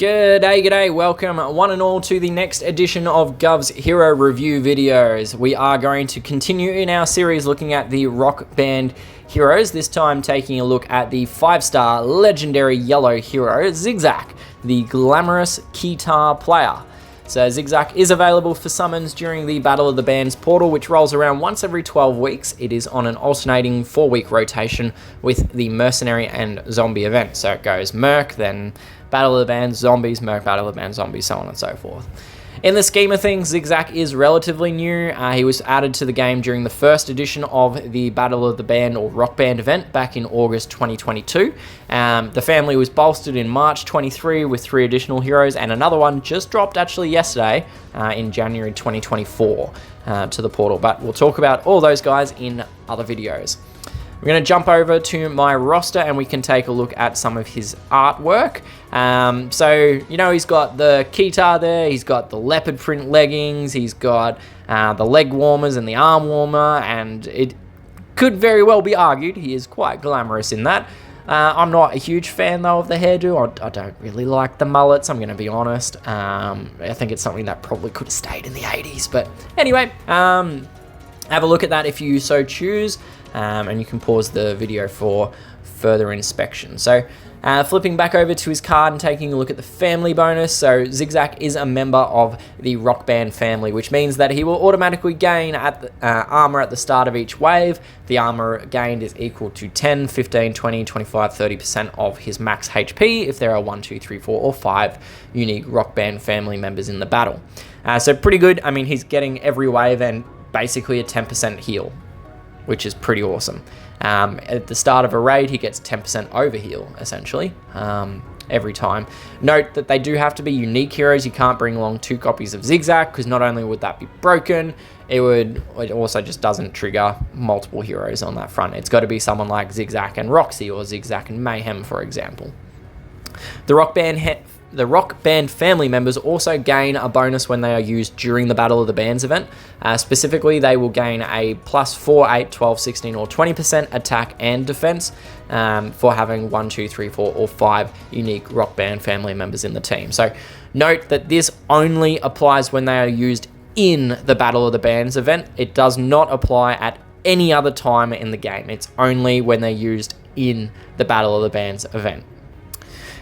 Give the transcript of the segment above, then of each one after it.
G'day, welcome one and all to the next edition of Guvs Hero Review videos. We are going to continue in our series looking at the rock band heroes, this time taking a look at the 5-star legendary yellow hero, Zig Zack, the Glamorous Keytar Player. So Zig Zack is available for summons during the Battle of the Bands portal, which rolls around once every 12 weeks. It is on an alternating 4-week rotation with the Mercenary and Zombie event. So it goes Merc, then Battle of the Bands, Zombies, Merc, Battle of the Bands, Zombies, so on and so forth. In the scheme of things, Zig Zack is relatively new. He was added to the game during the first edition of the Battle of the Band or Rock Band event back in August 2022. The family was bolstered in March 23 with 3 additional heroes, and another one just dropped actually yesterday in January 2024 to the portal. But we'll talk about all those guys in other videos. We're going to jump over to my roster and we can take a look at some of his artwork. So, you know, he's got the keytar there, he's got the leopard print leggings, he's got the leg warmers and the arm warmer, and it could very well be argued he is quite glamorous in that. I'm not a huge fan, though, of the hairdo. I don't really like the mullets, I'm going to be honest. I think it's something that probably could have stayed in the 80s. But anyway, have a look at that if you so choose. And you can pause the video for further inspection. So flipping back over to his card and taking a look at the family bonus. So Zig Zack is a member of the Rock Band family, which means that he will automatically gain armor at the start of each wave. The armor gained is equal to 10, 15, 20, 25, 30% of his max HP if there are 1, 2, 3, 4, or 5 unique Rock Band family members in the battle. So pretty good. I mean, he's getting every wave and basically a 10% heal, which is pretty awesome. At the start of a raid, he gets 10% overheal, essentially, every time. Note that they do have to be unique heroes. You can't bring along 2 copies of Zig Zack, because not only would that be broken, it also just doesn't trigger multiple heroes on that front. It's got to be someone like Zig Zack and Roxy, or Zig Zack and Mayhem, for example. The Rock Band family members also gain a bonus when they are used during the Battle of the Bands event. Specifically, they will gain a plus 4, 8, 12, 16, or 20% attack and defense for having 1, 2, 3, 4, or 5 unique Rock Band family members in the team. So note that this only applies when they are used in the Battle of the Bands event. It does not apply at any other time in the game. It's only when they're used in the Battle of the Bands event.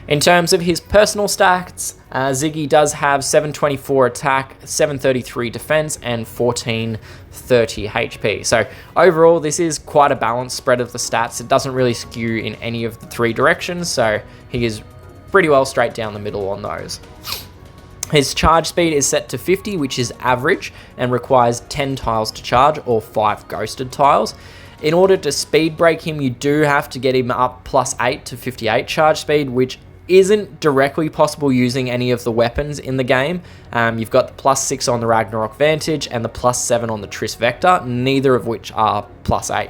In terms of his personal stats, Ziggy does have 724 attack, 733 defense, and 1430 HP. So overall, this is quite a balanced spread of the stats. It doesn't really skew in any of the 3 directions, so he is pretty well straight down the middle on those. His charge speed is set to 50, which is average, and requires 10 tiles to charge, or 5 ghosted tiles. In order to speed break him, you do have to get him up plus 8 to 58 charge speed, which isn't directly possible using any of the weapons in the game. You've got the plus 6 on the Ragnarok Vantage and the plus 7 on the Triss Vector, neither of which are plus 8.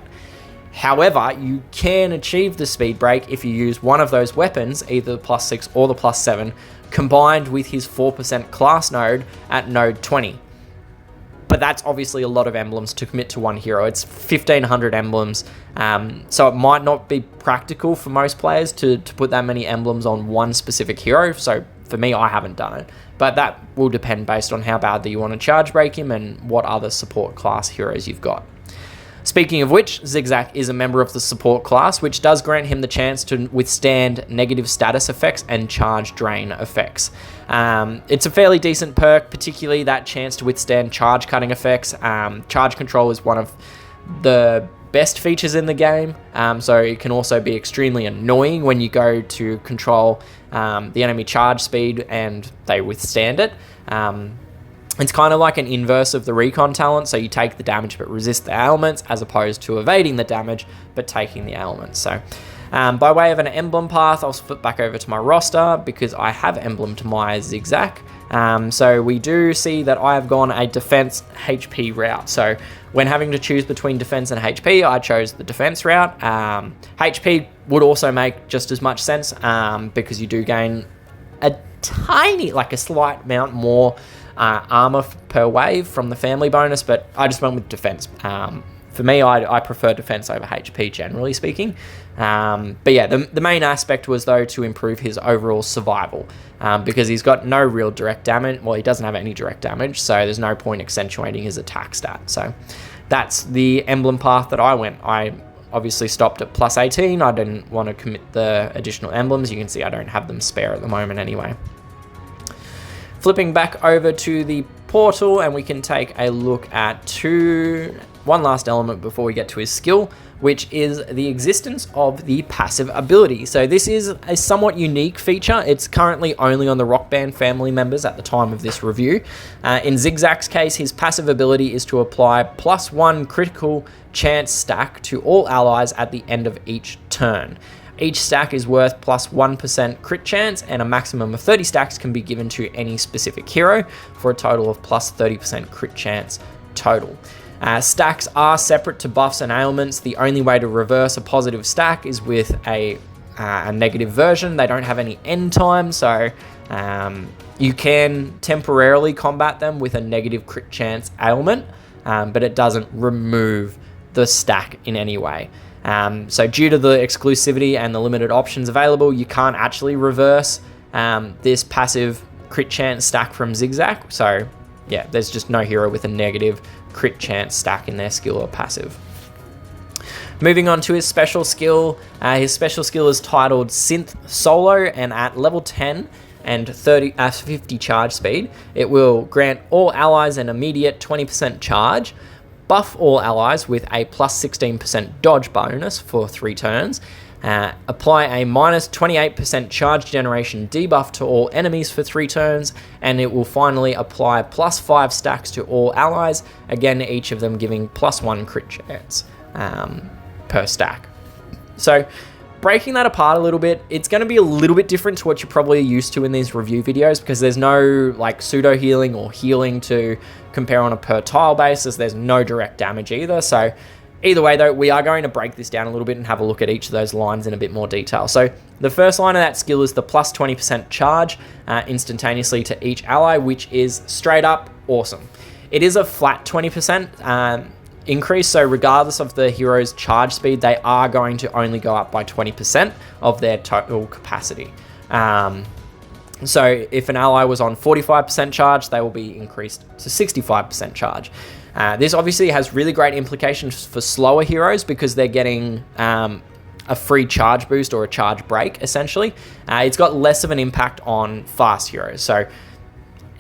However, you can achieve the speed break if you use one of those weapons, either the plus 6 or the plus 7, combined with his 4% class node at node 20. But that's obviously a lot of emblems to commit to one hero. It's 1,500 emblems, so it might not be practical for most players to put that many emblems on one specific hero. So for me, I haven't done it. But that will depend based on how badly you want to charge break him and what other support class heroes you've got. Speaking of which, Zig Zack is a member of the support class, which does grant him the chance to withstand negative status effects and charge drain effects. It's a fairly decent perk, particularly that chance to withstand charge cutting effects. Charge control is one of the best features in the game, so it can also be extremely annoying when you go to control the enemy charge speed and they withstand it. It's kind of like an inverse of the recon talent, so you take the damage but resist the ailments, as opposed to evading the damage but taking the ailments. So by way of an emblem path, I'll flip back over to my roster because I have emblemed my Zig Zack. So we do see that I have gone a defense HP route. So when having to choose between defense and HP, I chose the defense route. HP would also make just as much sense because you do gain a slight amount more armor per wave from the family bonus, but I just went with defense for for me, I prefer defense over HP, generally speaking. But yeah, the main aspect was, though, to improve his overall survival, because he's got no real direct damage. Well, he doesn't have any direct damage, so there's no point accentuating his attack stat. So that's the emblem path that I went. I obviously stopped at plus 18. I didn't want to commit the additional emblems. You can see I don't have them spare at the moment anyway. Flipping back over to the portal, and we can take a look at one last element before we get to his skill, which is the existence of the passive ability. So this is a somewhat unique feature. It's currently only on the Rock Band family members at the time of this review. In Zig Zack's case, his passive ability is to apply +1 critical chance stack to all allies at the end of each turn. Each stack is worth +1% crit chance, and a maximum of 30 stacks can be given to any specific hero for a total of +30% crit chance total. Stacks are separate to buffs and ailments. The only way to reverse a positive stack is with a negative version. They don't have any end time, so you can temporarily combat them with a negative crit chance ailment, but it doesn't remove the stack in any way. So due to the exclusivity and the limited options available, you can't actually reverse this passive crit chance stack from Zig Zack. So yeah, there's just no hero with a negative crit chance stack in their skill or passive. Moving on to his special skill. His special skill is titled Synth Solo, and at level 10 and 50 charge speed, it will grant all allies an immediate 20% charge, buff all allies with a +16% dodge bonus for 3 turns, apply a -28% charge generation debuff to all enemies for 3 turns, and it will finally apply +5 stacks to all allies, again each of them giving +1 crit chance per stack. So breaking that apart a little bit, it's going to be a little bit different to what you're probably used to in these review videos, because there's no like pseudo healing or healing to compare on a per tile basis. There's no direct damage either. So either way, though, we are going to break this down a little bit and have a look at each of those lines in a bit more detail. So the first line of that skill is the +20% charge instantaneously to each ally, which is straight up awesome. It is a flat 20% increase, so regardless of the hero's charge speed, they are going to only go up by 20% of their total capacity. So if an ally was on 45% charge, they will be increased to 65% charge. This obviously has really great implications for slower heroes, because they're getting a free charge boost or a charge break, essentially. It's got less of an impact on fast heroes. So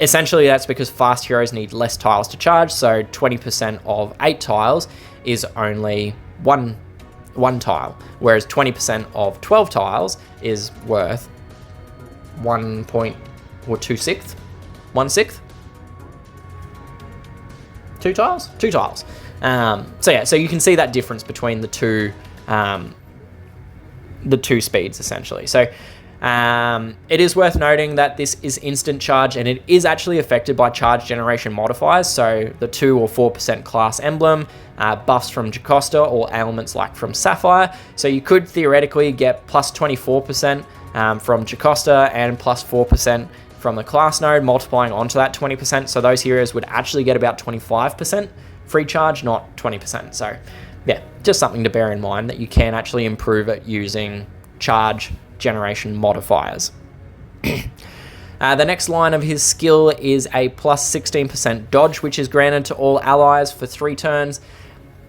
essentially that's because fast heroes need less tiles to charge, so 20% of 8 tiles is only one tile, whereas 20% of 12 tiles is worth 1/26? 1/6? 2 tiles? 2 tiles. So yeah, so you can see that difference between the two speeds, essentially. So it is worth noting that this is instant charge, and it is actually affected by charge generation modifiers, so the 2 or 4% class emblem, buffs from Jocasta, or ailments like from Sapphire. So you could theoretically get +24% from Jocasta and +4% from the class node, multiplying onto that 20%. So those heroes would actually get about 25% free charge, not 20%. So yeah, just something to bear in mind, that you can actually improve it using charge generation modifiers. The next line of his skill is a +16% dodge, which is granted to all allies for 3 turns.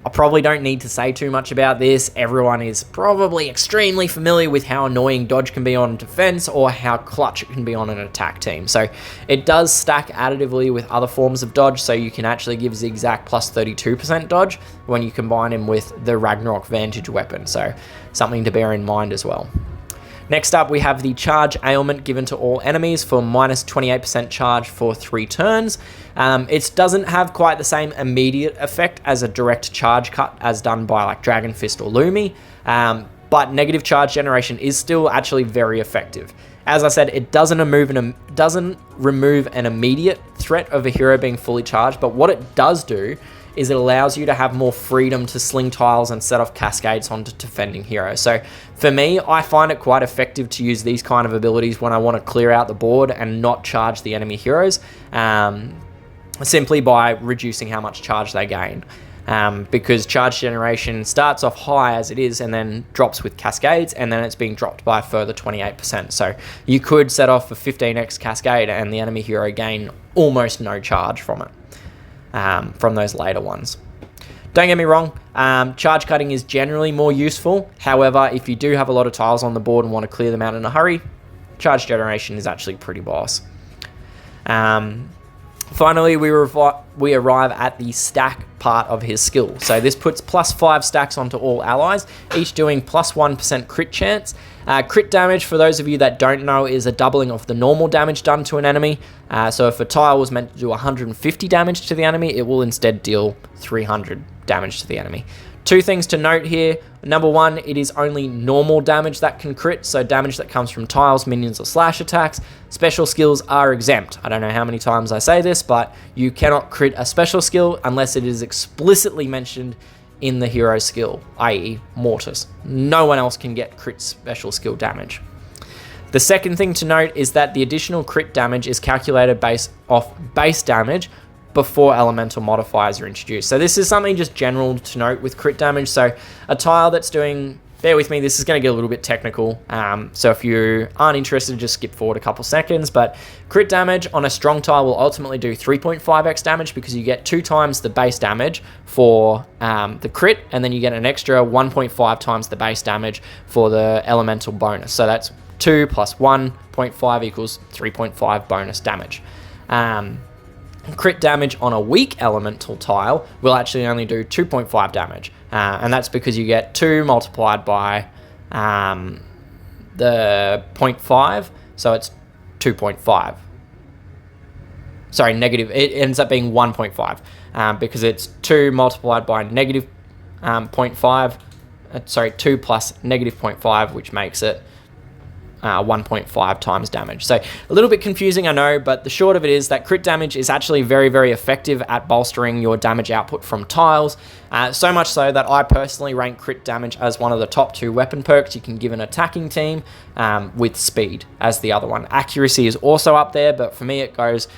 I probably don't need to say too much about this. Everyone is probably extremely familiar with how annoying dodge can be on defense, or how clutch it can be on an attack team. So it does stack additively with other forms of dodge, so you can actually give Zig Zack +32% dodge when you combine him with the Ragnarok Vantage weapon. So something to bear in mind as well. Next up, we have the charge ailment given to all enemies for -28% charge for 3 turns. It doesn't have quite the same immediate effect as a direct charge cut as done by like Dragon Fist or Lumi, but negative charge generation is still actually very effective. As I said, it doesn't remove an immediate threat of a hero being fully charged, but what it does do is it allows you to have more freedom to sling tiles and set off cascades onto defending heroes. So for me, I find it quite effective to use these kind of abilities when I want to clear out the board and not charge the enemy heroes, simply by reducing how much charge they gain. because charge generation starts off high as it is and then drops with cascades, and then it's being dropped by a further 28%. So you could set off a 15x cascade and the enemy hero gain almost no charge from it, from those later ones. Don't get me wrong, charge cutting is generally more useful. However, if you do have a lot of tiles on the board and want to clear them out in a hurry, charge generation is actually pretty boss. Finally, we arrive at the stack part of his skill. So this puts +5 stacks onto all allies, each doing +1% crit chance. Crit damage, for those of you that don't know, is a doubling of the normal damage done to an enemy. So if a tile was meant to do 150 damage to the enemy, it will instead deal 300 damage to the enemy. Two things to note here. Number one, it is only normal damage that can crit, so damage that comes from tiles, minions, or slash attacks. Special skills are exempt. I don't know how many times I say this, but you cannot crit a special skill unless it is explicitly mentioned in the hero skill, i.e. Mortis. No one else can get crit special skill damage. The second thing to note is that the additional crit damage is calculated based off base damage before elemental modifiers are introduced. So this is something just general to note with crit damage. So a tile that's doing, bear with me, this is going to get a little bit technical. So if you aren't interested, just skip forward a couple seconds. But crit damage on a strong tile will ultimately do 3.5x damage because you get 2 times the base damage for the crit, and then you get an extra 1.5 times the base damage for the elemental bonus. So that's 2 plus 1.5 equals 3.5 bonus damage. Crit damage on a weak elemental tile will actually only do 2.5 damage, and that's because you get 2 multiplied by the 0.5, so it's 2.5. Sorry, negative, it ends up being 1.5 because it's 2 multiplied by negative 0.5, sorry, 2 plus negative 0.5, which makes it 1.5 times damage. So a little bit confusing, I know, but the short of it is that crit damage is actually very, very effective at bolstering your damage output from tiles. So much so that I personally rank crit damage as one of the top 2 weapon perks you can give an attacking team, with speed as the other one. Accuracy is also up there, but for me it goes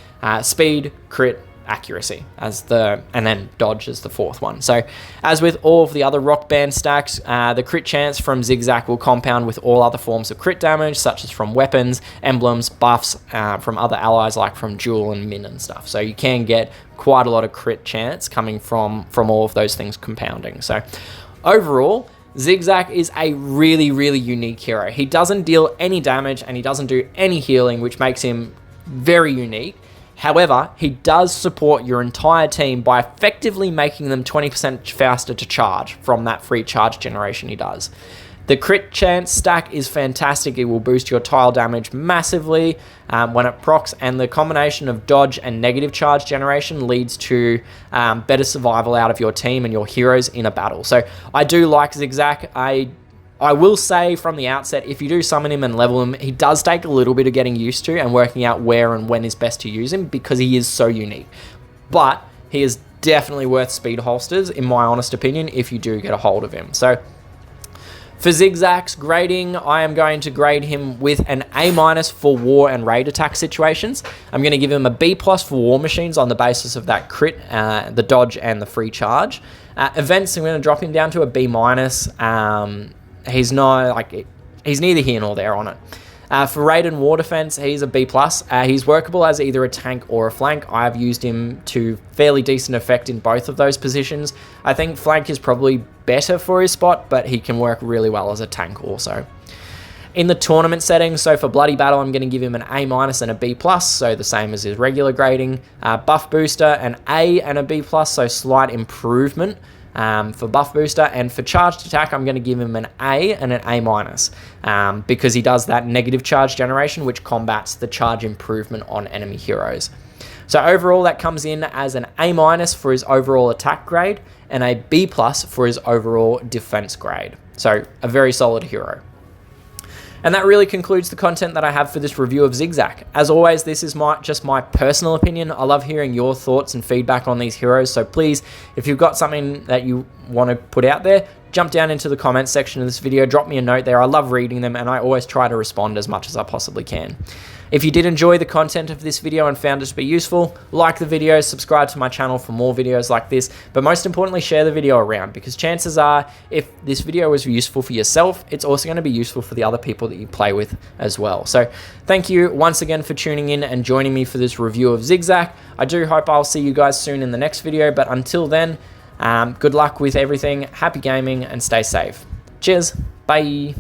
speed, crit, accuracy as and then dodge as the 4th one. So as with all of the other rock band stacks, the crit chance from Zig Zack will compound with all other forms of crit damage, such as from weapons, emblems, buffs, from other allies like from Jewel and Min and stuff. So you can get quite a lot of crit chance coming from all of those things compounding. So overall, Zig Zack is a really, really unique hero. He doesn't deal any damage and he doesn't do any healing, which makes him very unique. However, he does support your entire team by effectively making them 20% faster to charge from that free charge generation he does. The crit chance stack is fantastic. It will boost your tile damage massively when it procs, and the combination of dodge and negative charge generation leads to better survival out of your team and your heroes in a battle. So I do like Zig Zack. I will say from the outset, if you do summon him and level him, he does take a little bit of getting used to and working out where and when is best to use him because he is so unique. But he is definitely worth speed holsters, in my honest opinion, if you do get a hold of him. So for Zig Zack's grading, I am going to grade him with an A- for war and raid attack situations. I'm going to give him a B+ for war machines on the basis of that crit, the dodge, and the free charge. Events, I'm going to drop him down to a B-. He's neither here nor there on it. For raid and war defense, he's a B+. He's workable as either a tank or a flank. I've used him to fairly decent effect in both of those positions. I think flank is probably better for his spot, but he can work really well as a tank also. In the tournament setting, so for Bloody Battle, I'm going to give him an A- and a B+, so the same as his regular grading. Buff Booster, an A and a B+, so slight improvement. For buff booster, and for charged attack, I'm going to give him an A and an A- because he does that negative charge generation, which combats the charge improvement on enemy heroes. So overall, that comes in as an A- for his overall attack grade and a B+ for his overall defense grade. So a very solid hero. And that really concludes the content that I have for this review of Zig Zack. As always, this is just my personal opinion. I love hearing your thoughts and feedback on these heroes, so please, if you've got something that you want to put out there, jump down into the comments section of this video, drop me a note there. I love reading them, and I always try to respond as much as I possibly can. If you did enjoy the content of this video and found it to be useful, like the video, subscribe to my channel for more videos like this, but most importantly, share the video around, because chances are, if this video was useful for yourself, it's also going to be useful for the other people that you play with as well. So thank you once again for tuning in and joining me for this review of Zig Zack. I do hope I'll see you guys soon in the next video, but until then, good luck with everything, happy gaming, and stay safe. Cheers, bye.